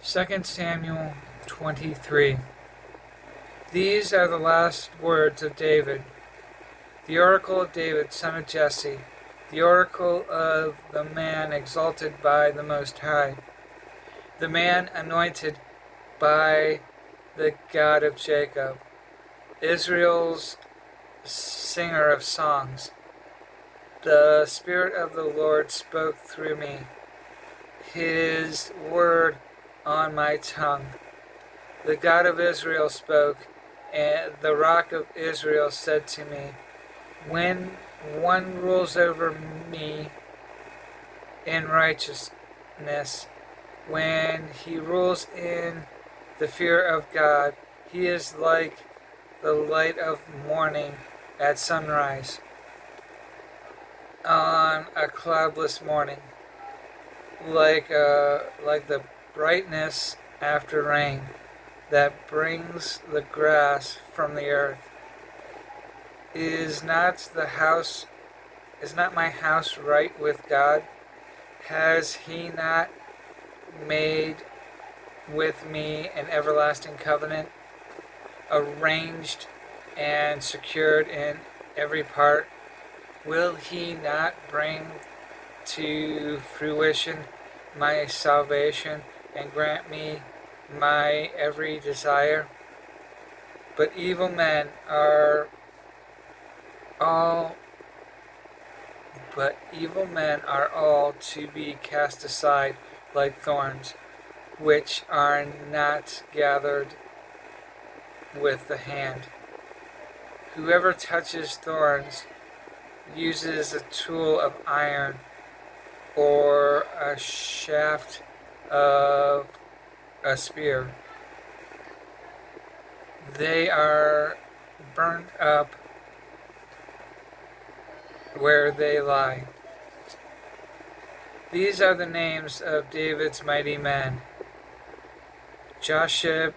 2 Samuel 23. These are the last words of David, the oracle of David, son of Jesse, the oracle of the man exalted by the Most High, the man anointed by the God of Jacob, Israel's singer of songs. The Spirit of the Lord spoke through me, His word on my tongue. The God of Israel spoke, and the Rock of Israel said to me, when one rules over me in righteousness, when he rules in the fear of God, he is like the light of morning at sunrise on a cloudless morning, like the brightness after rain that brings the grass from the earth. Is not my house right with God? Has He not made with me an everlasting covenant, arranged and secured in every part? Will He not bring to fruition my salvation and grant me my every desire? But evil men are all to be cast aside like thorns, which are not gathered with the hand. Whoever touches thorns uses a tool of iron or a shaft of a spear. They are burned up where they lie. These are the names of David's mighty men: Josheb,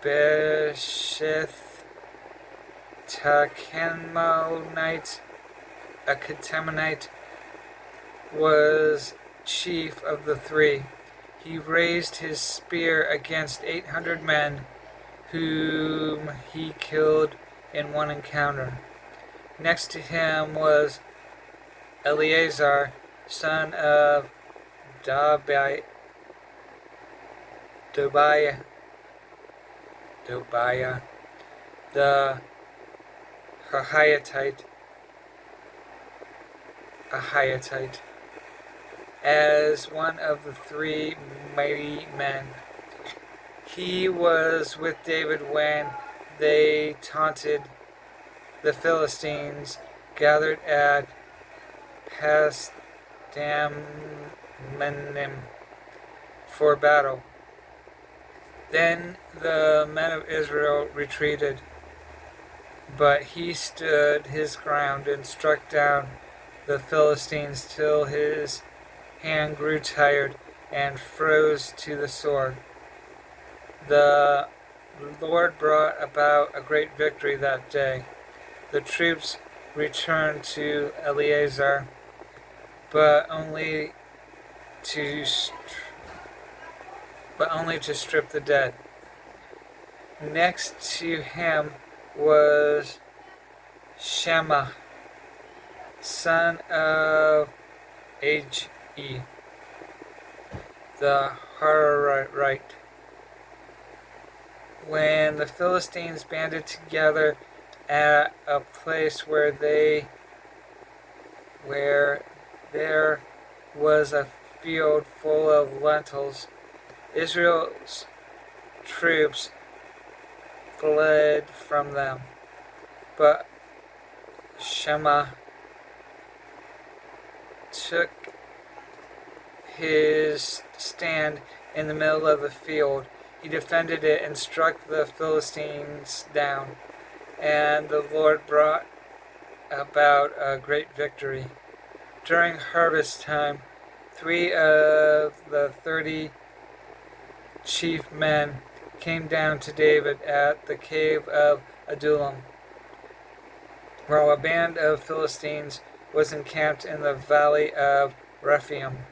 Besheth, Tachmonite, a Ketemonite, was chief of the three. He raised his spear against 800 men, whom he killed in one encounter. Next to him was Eleazar, son of Tobiah, the Ahiatite, as one of the three mighty men. He was with David when they taunted the Philistines gathered at Pasdammim for battle. Then the men of Israel retreated, but he stood his ground and struck down the Philistines till his hand grew tired and froze to the sword. The Lord brought about a great victory that day. The troops returned to Eleazar, but only to strip the dead. Next to him was Shema, son of Agi, the Hararite. When the Philistines banded together at a place where there was a field full of lentils, Israel's troops fled from them. But Shema took his stand in the middle of the field. He defended it and struck the Philistines down, and the Lord brought about a great victory. During harvest time, 3 of the 30 chief men came down to David at the cave of Adullam, while a band of Philistines was encamped in the valley of Rephaim.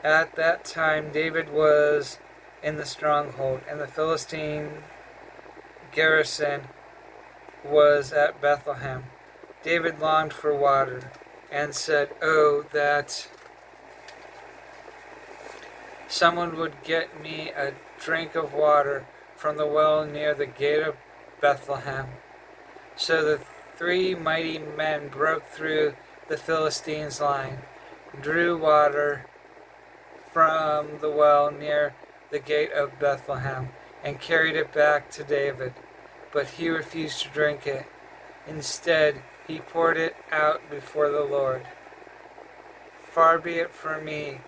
At that time David was in the stronghold, and the Philistine garrison was at Bethlehem. David longed for water, and said, "Oh, that someone would get me a drink of water from the well near the gate of Bethlehem." So the three mighty men broke through the Philistines' line, drew water from the well near the gate of Bethlehem, and carried it back to David. But he refused to drink it. Instead, he poured it out before the Lord. "Far be it from me,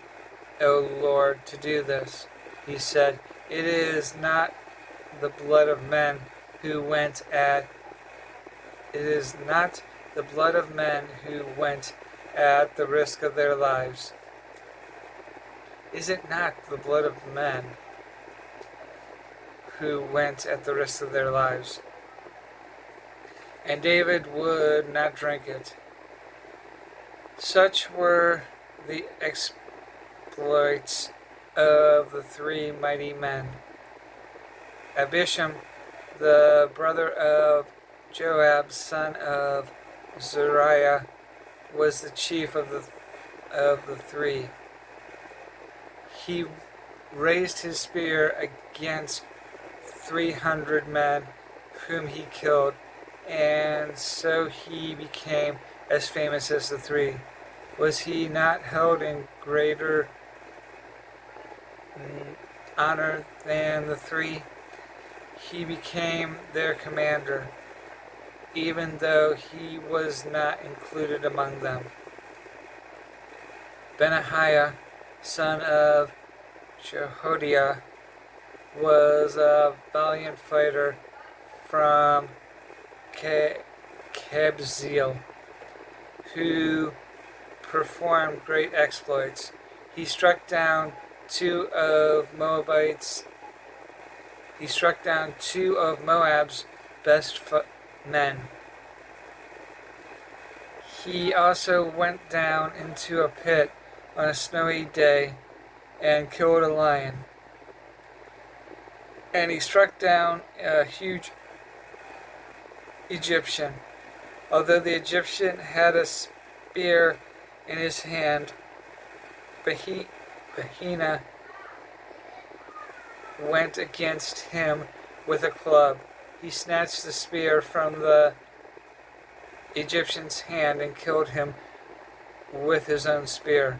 O Lord, to do this," he said. "It is not the blood of men who went at it is not the blood of men who went at the risk of their lives. Is it not the blood of men who went at the risk of their lives?" And David would not drink it. Such were the exploits of the three mighty men. Abisham, the brother of Joab, son of Zeruiah, was the chief of the three. He raised his spear against 300 men, whom he killed, and so he became as famous as the three. Was he not held in greater honor than the three? He became their commander, even though he was not included among them. Benaiah, son of Jehoiada, was a valiant fighter from Kabzeel, who performed great exploits. He struck down two of Moab's best men. He also went down into a pit on a snowy day and killed a lion. And he struck down a huge Egyptian. Although the Egyptian had a spear in his hand, Bahina went against him with a club. He snatched the spear from the Egyptian's hand and killed him with his own spear.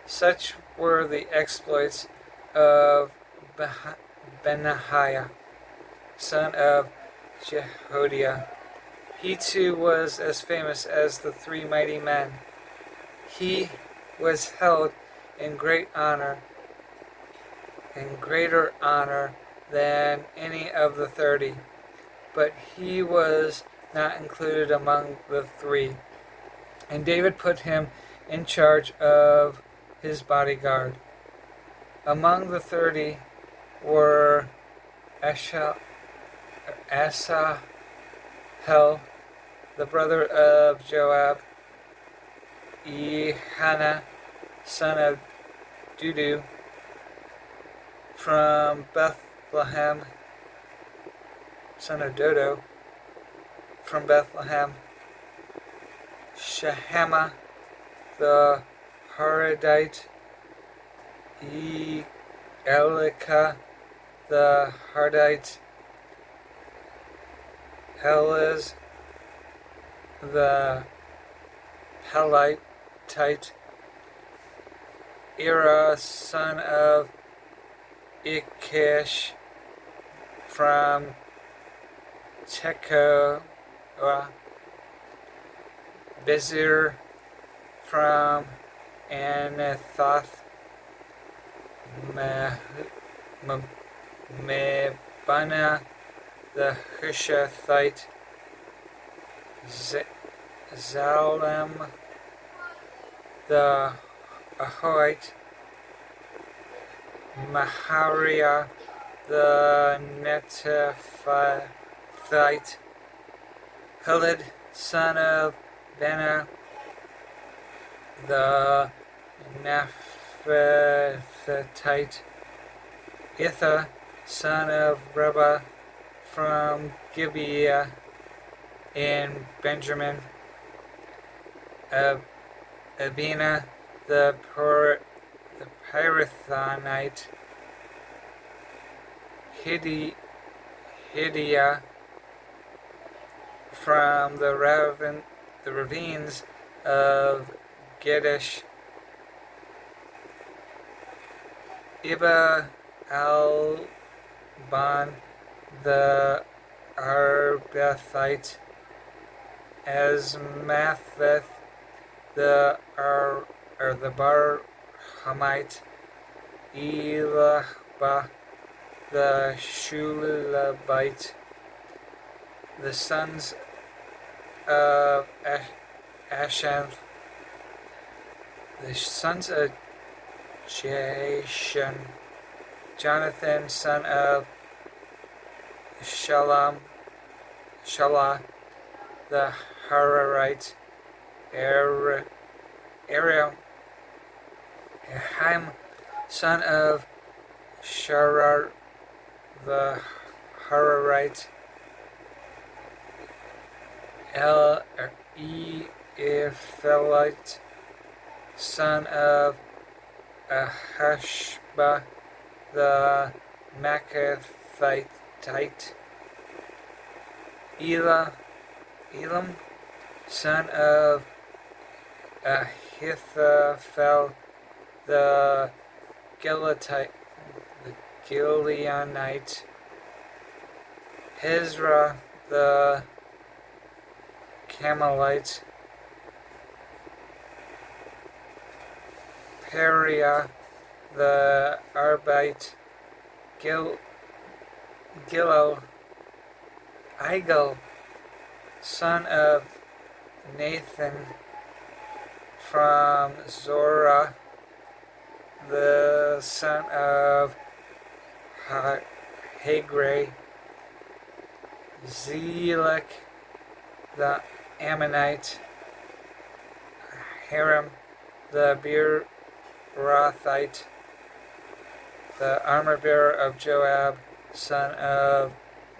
Such were the exploits of Benaiah, son of Jehoiada. He too was as famous as the three mighty men. He was held in greater honor than any of the 30, but he was not included among the three. And David put him in charge of his bodyguard. Among the 30 were Asahel, the brother of Joab, Elkanah, son of Dudu, from Bethlehem, son of Dodo, from Bethlehem, Shahama, the Haradite, Elika, the Hardite, Helez, the Pelitite, Ira, son of Ikish, from Tekoa, Bezir, from Anathoth, Mebana, the Hushathite, Zalem, the Ahoite, Mahariah, the Netophathite, Helid, son of Bena, the Rephathite, Itha, son of Reba, from Gibeah in Benjamin, Abina the Pirathonite, Hidiah from the ravines of Gedish, Iba al-Ban the Arbathite, Asmatheth the Barhamite, Elahba the Shulabite, the sons of Ashan, the sons of Jashan, Jonathan, son of Shalah, the Hararite, Ahim, son of Sharar, the Hararite, Eliphelite, son of Ahashba, the Machathite, Elam, son of Ahithophel, the Gileonite, Hezrah, the Camelite, Periah, the Arbite, Igel, son of Nathan, from Zorah, the son of Hagre, Zelek, the Ammonite, Haram, the Beerothite, the armor-bearer of Joab, son of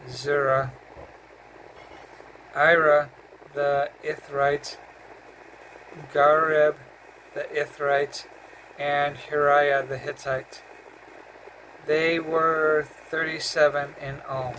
Zerah, Ira, the Ithrite, Gareb, the Ithrite, and Huriah the Hittite. They were 37 in all.